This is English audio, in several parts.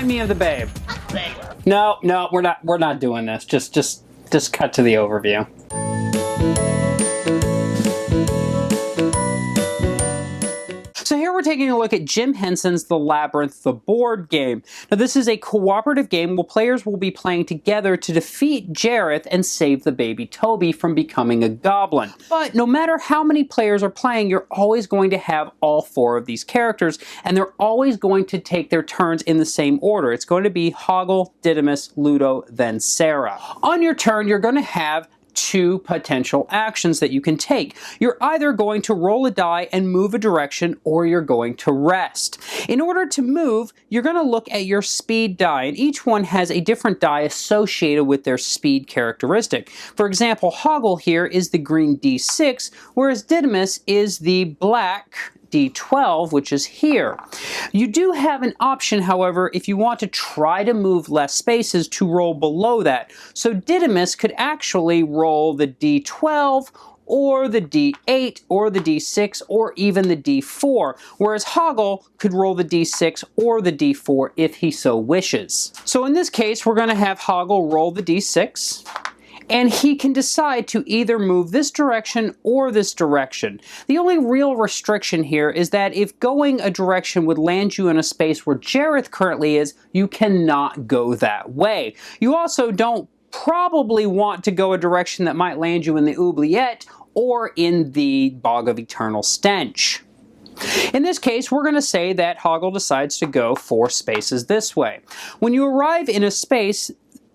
remind me of the Babe. No, we're not doing this. Just cut to the overview. So here we're taking a look at Jim Henson's The Labyrinth, the board game. Now this is a cooperative game where players will be playing together to defeat Jareth and save the baby Toby from becoming a goblin. But no matter how many players are playing, you're always going to have all 4 of these characters, and they're always going to take their turns in the same order. It's going to be Hoggle, Didymus, Ludo, then Sarah. On your turn, you're going to have 2 potential actions that you can take. You're either going to roll a die and move a direction, or you're going to rest. In order to move, you're going to look at your speed die, and each one has a different die associated with their speed characteristic. For example, Hoggle here is the green D6, whereas Didymus is the black D12, which is here. You do have an option, however, if you want to try to move less spaces, to roll below that. So Didymus could actually roll the D12, or the D8, or the D6, or even the D4, whereas Hoggle could roll the D6 or the D4 if he so wishes. So in this case, we're going to have Hoggle roll the D6, and he can decide to either move this direction or this direction. The only real restriction here is that if going a direction would land you in a space where Jareth currently is, you cannot go that way. You also don't probably want to go a direction that might land you in the oubliette or in the Bog of Eternal Stench. In this case, we're going to say that Hoggle decides to go 4 spaces this way. When you arrive in a space,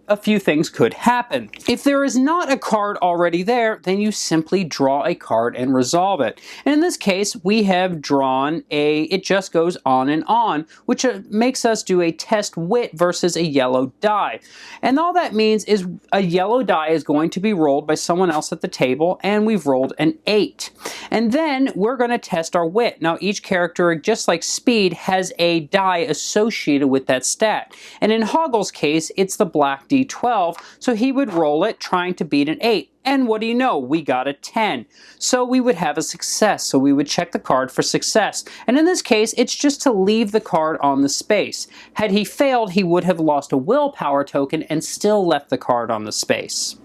a few things could happen. If there is not a card already there, then you simply draw a card and resolve it. And in this case, we have drawn it just goes on and on, which makes us do a test wit versus a yellow die. And all that means is a yellow die is going to be rolled by someone else at the table, and we've rolled an 8. And then we're going to test our wit. Now each character, just like speed, has a die associated with that stat. And in Hoggle's case, it's the black D12, so he would roll it trying to beat an 8. And what do you know? We got a 10. So we would have a success. So we would check the card for success. And in this case, it's just to leave the card on the space. Had he failed, he would have lost a willpower token and still left the card on the space.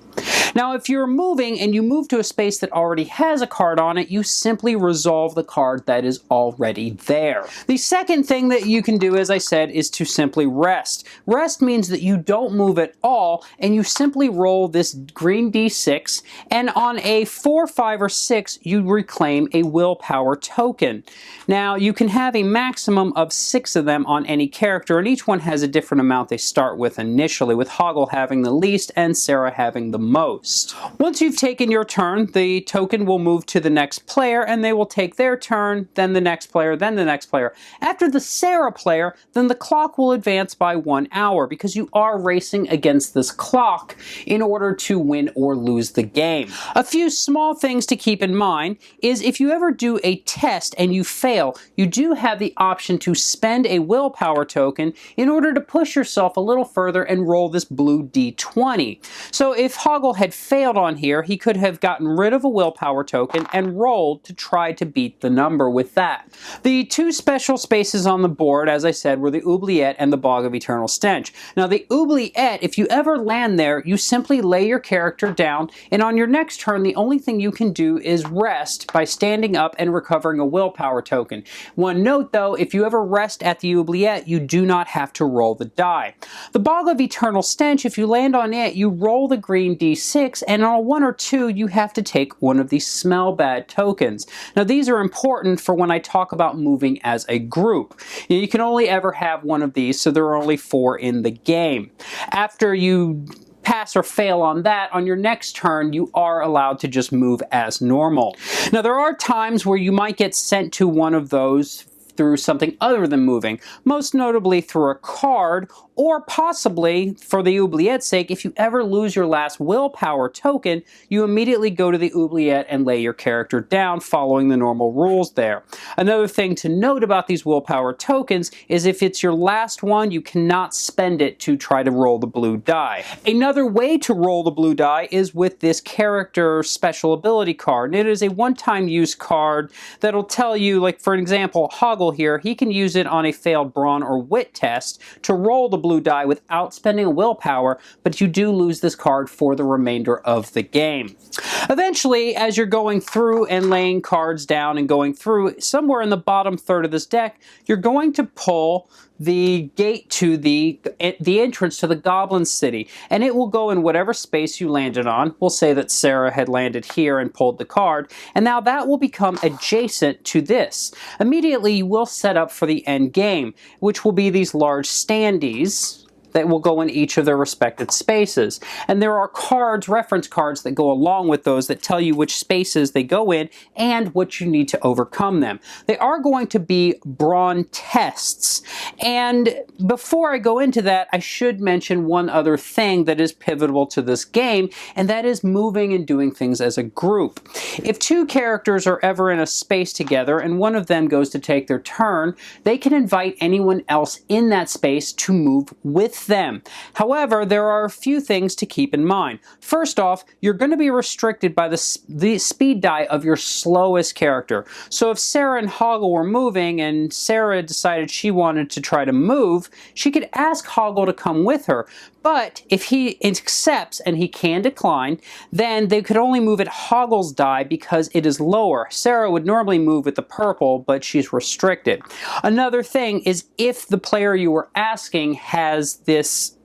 Now, if you're moving and you move to a space that already has a card on it, you simply resolve the card that is already there. The second thing that you can do, as I said, is to simply rest. Rest means that you don't move at all, and you simply roll this green D6, and on a 4, 5, or 6, you reclaim a willpower token. Now, you can have a maximum of 6 of them on any character, and each one has a different amount they start with initially, with Hoggle having the least and Sarah having the most. Once you've taken your turn, the token will move to the next player, and they will take their turn, then the next player, then the next player. After the Sarah player, then the clock will advance by 1 hour, because you are racing against this clock in order to win or lose the game. A few small things to keep in mind is if you ever do a test and you fail, you do have the option to spend a willpower token in order to push yourself a little further and roll this blue D20. So if Hoggle had failed on here, he could have gotten rid of a willpower token and rolled to try to beat the number with that. The 2 special spaces on the board, as I said, were the oubliette and the Bog of Eternal Stench. Now the oubliette, if you ever land there, you simply lay your character down, and on your next turn, the only thing you can do is rest by standing up and recovering a willpower token. One note though, if you ever rest at the oubliette, you do not have to roll the die. The Bog of Eternal Stench, if you land on it, you roll the green D6, and on a 1 or 2, you have to take one of these smell bad tokens. Now these are important for when I talk about moving as a group. You can only ever have one of these, so there are only 4 in the game. After you pass or fail on that, on your next turn, you are allowed to just move as normal. Now there are times where you might get sent to one of those through something other than moving, most notably through a card, or possibly, for the oubliette's sake, if you ever lose your last willpower token, you immediately go to the oubliette and lay your character down, following the normal rules there. Another thing to note about these willpower tokens is if it's your last one, you cannot spend it to try to roll the blue die. Another way to roll the blue die is with this character special ability card, and it is a one-time use card that'll tell you, like for example, Hoggle Hoggle here, he can use it on a failed brawn or wit test to roll the blue die without spending a willpower, but you do lose this card for the remainder of the game. Eventually, as you're going through and laying cards down and going through, somewhere in the bottom third of this deck, you're going to pull the gate to the entrance to the Goblin City, and it will go in whatever space you landed on. We'll say that Sarah had landed here and pulled the card, and now that will become adjacent to this. Immediately, you will set up for the end game, which will be these large standees that will go in each of their respective spaces. And there are cards, reference cards, that go along with those that tell you which spaces they go in and what you need to overcome them. They are going to be brawn tests. And before I go into that, I should mention one other thing that is pivotal to this game, and that is moving and doing things as a group. If two characters are ever in a space together and one of them goes to take their turn, they can invite anyone else in that space to move with them. However, there are a few things to keep in mind. First off, you're going to be restricted by the speed die of your slowest character. So if Sarah and Hoggle were moving and Sarah decided she wanted to try to move, she could ask Hoggle to come with her. But if he accepts, and he can decline, then they could only move at Hoggle's die because it is lower. Sarah would normally move with the purple, but she's restricted. Another thing is if the player you were asking has this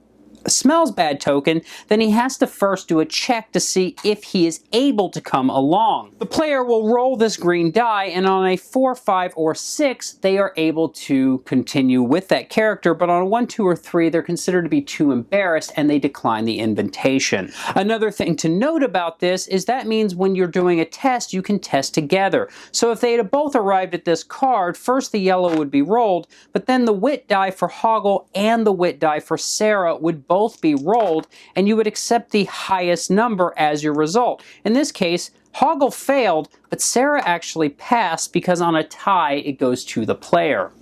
smells bad token, then he has to first do a check to see if he is able to come along. The player will roll this green die, and on a 4, 5, or 6, they are able to continue with that character, but on a 1, 2, or 3, they're considered to be too embarrassed and they decline the invitation. Another thing to note about this is that means when you're doing a test, you can test together. So if they had both arrived at this card, first the yellow would be rolled, but then the wit die for Hoggle and the wit die for Sarah would both be rolled, and you would accept the highest number as your result. In this case, Hoggle failed, but Sarah actually passed because on a tie, it goes to the player.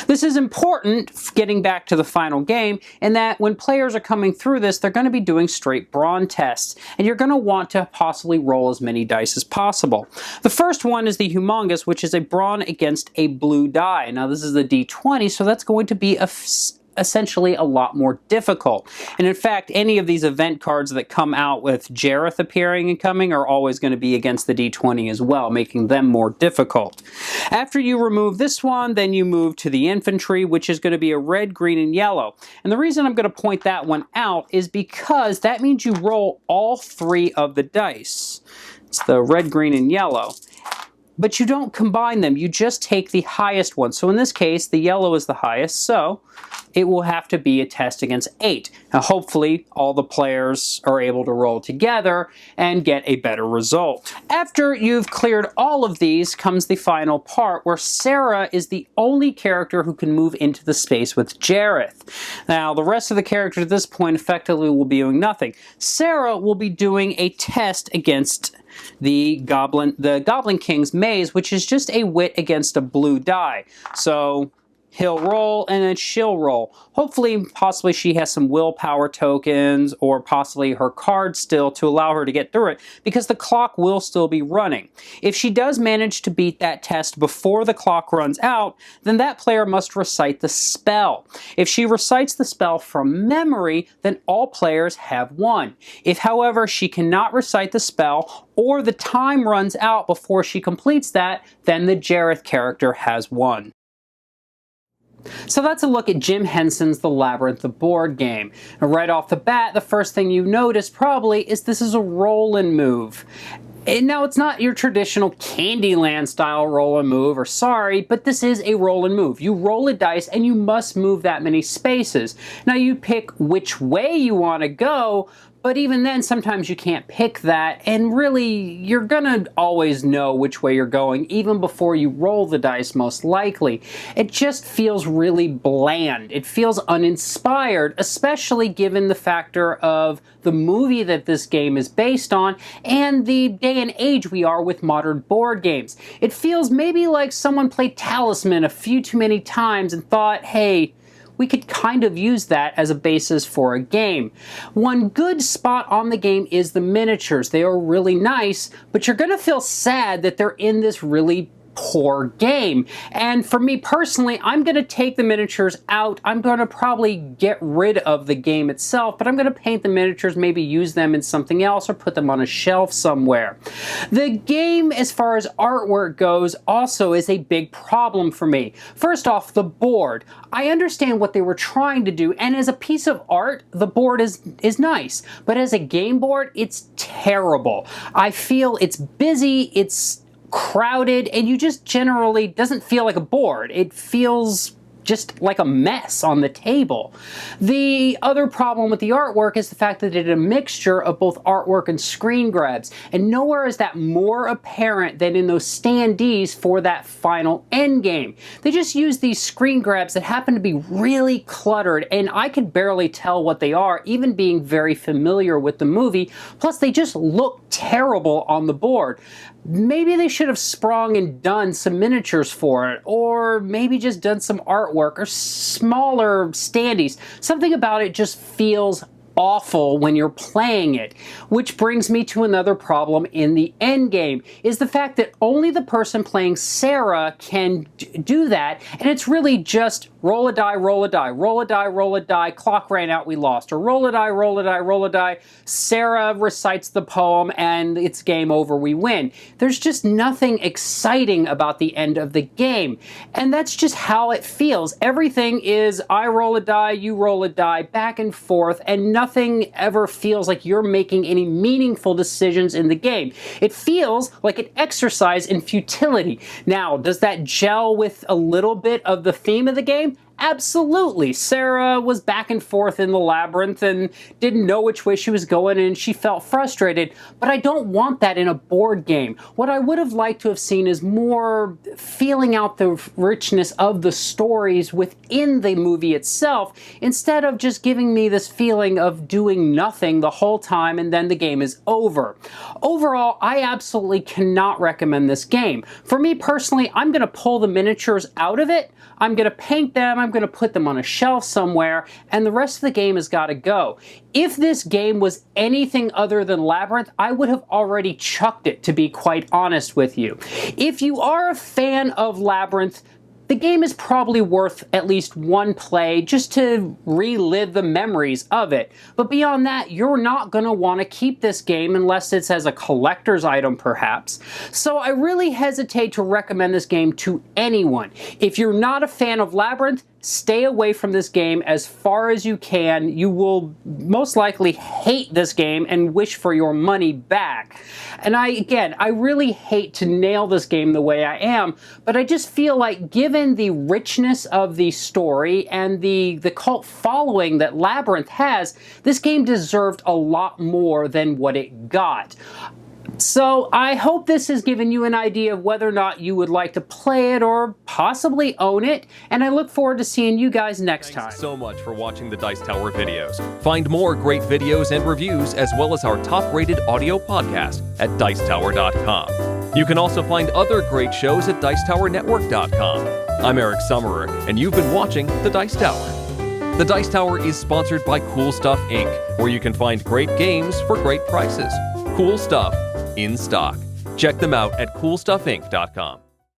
This is important, getting back to the final game, in that when players are coming through this, they're going to be doing straight brawn tests, and you're going to want to possibly roll as many dice as possible. The first one is the Humongous, which is a brawn against a blue die. Now, this is a D20, so that's going to be essentially a lot more difficult. And in fact, any of these event cards that come out with Jareth appearing and coming are always going to be against the D20 as well, making them more difficult. After you remove this one, then you move to the Infantry, which is going to be a red, green, and yellow. And the reason I'm going to point that one out is because that means you roll all 3 of the dice. It's the red, green, and yellow. But you don't combine them, you just take the highest one. So in this case, the yellow is the highest, so it will have to be a test against 8. Now hopefully all the players are able to roll together and get a better result. After you've cleared all of these comes the final part where Sarah is the only character who can move into the space with Jareth. Now the rest of the characters at this point effectively will be doing nothing. Sarah will be doing a test against the Goblin King's Maze, which is just a wit against a blue die. So he'll roll and then she'll roll. Hopefully, possibly she has some willpower tokens or possibly her card still to allow her to get through it, because the clock will still be running. If she does manage to beat that test before the clock runs out, then that player must recite the spell. If she recites the spell from memory, then all players have won. If, however, she cannot recite the spell or the time runs out before she completes that, then the Jareth character has won. So that's a look at Jim Henson's The Labyrinth, the board game. And right off the bat, the first thing you notice probably is this is a roll and move. And now, it's not your traditional Candyland style roll and move, or sorry, but this is a roll and move. You roll a dice and you must move that many spaces. Now you pick which way you want to go, but even then, sometimes you can't pick that, and really, you're gonna always know which way you're going, even before you roll the dice, most likely. It just feels really bland. It feels uninspired, especially given the factor of the movie that this game is based on, and the day and age we are with modern board games. It feels maybe like someone played Talisman a few too many times and thought, hey, we could kind of use that as a basis for a game. One good spot on the game is the miniatures. They are really nice, but you're going to feel sad that they're in this really poor game. And for me personally, I'm going to take the miniatures out. I'm going to probably get rid of the game itself, but I'm going to paint the miniatures, maybe use them in something else or put them on a shelf somewhere. The game, as far as artwork goes, also is a big problem for me. First off, the board. I understand what they were trying to do, and as a piece of art, the board is nice, but as a game board, it's terrible. I feel it's busy, it's crowded, and you just generally doesn't feel like a board. It feels just like a mess on the table. The other problem with the artwork is the fact that it is a mixture of both artwork and screen grabs, and nowhere is that more apparent than in those standees for that final end game. They just use these screen grabs that happen to be really cluttered, and I could barely tell what they are, even being very familiar with the movie, plus they just look terrible on the board. Maybe they should have sprung and done some miniatures for it, or maybe just done some artwork or smaller standees. Something about it just feels awful when you're playing it, which brings me to another problem in the end game, is the fact that only the person playing Sarah can do that, and it's really just roll a die, roll a die, roll a die, roll a die, clock ran out, we lost, or roll a die, roll a die, roll a die, Sarah recites the poem, and it's game over, we win. There's just nothing exciting about the end of the game, and that's just how it feels. Everything is I roll a die, you roll a die, back and forth, and nothing ever feels like you're making any meaningful decisions in the game. It feels like an exercise in futility. Now, does that gel with a little bit of the theme of the game? Absolutely. Sarah was back and forth in the labyrinth and didn't know which way she was going, and she felt frustrated, but I don't want that in a board game. What I would have liked to have seen is more feeling out the richness of the stories within the movie itself, instead of just giving me this feeling of doing nothing the whole time and then the game is over. Overall, I absolutely cannot recommend this game. For me personally, I'm going to pull the miniatures out of it, I'm going to paint them, I'm going to put them on a shelf somewhere, and the rest of the game has got to go. If this game was anything other than Labyrinth, I would have already chucked it, to be quite honest with you. If you are a fan of Labyrinth, the game is probably worth at least one play just to relive the memories of it. But beyond that, you're not going to want to keep this game unless it's as a collector's item perhaps. So I really hesitate to recommend this game to anyone. If you're not a fan of Labyrinth, stay away from this game as far as you can. You will most likely hate this game and wish for your money back. And I really hate to nail this game the way I am, but I just feel like given the richness of the story and the cult following that Labyrinth has, this game deserved a lot more than what it got. So I hope this has given you an idea of whether or not you would like to play it or possibly own it, and I look forward to seeing you guys next time. Thanks so much for watching the Dice Tower videos. Find more great videos and reviews as well as our top-rated audio podcast at Dicetower.com. You can also find other great shows at DicetowerNetwork.com. I'm Eric Summerer, and you've been watching The Dice Tower. The Dice Tower is sponsored by Cool Stuff Inc., where you can find great games for great prices. Cool stuff in stock. Check them out at CoolStuffInc.com.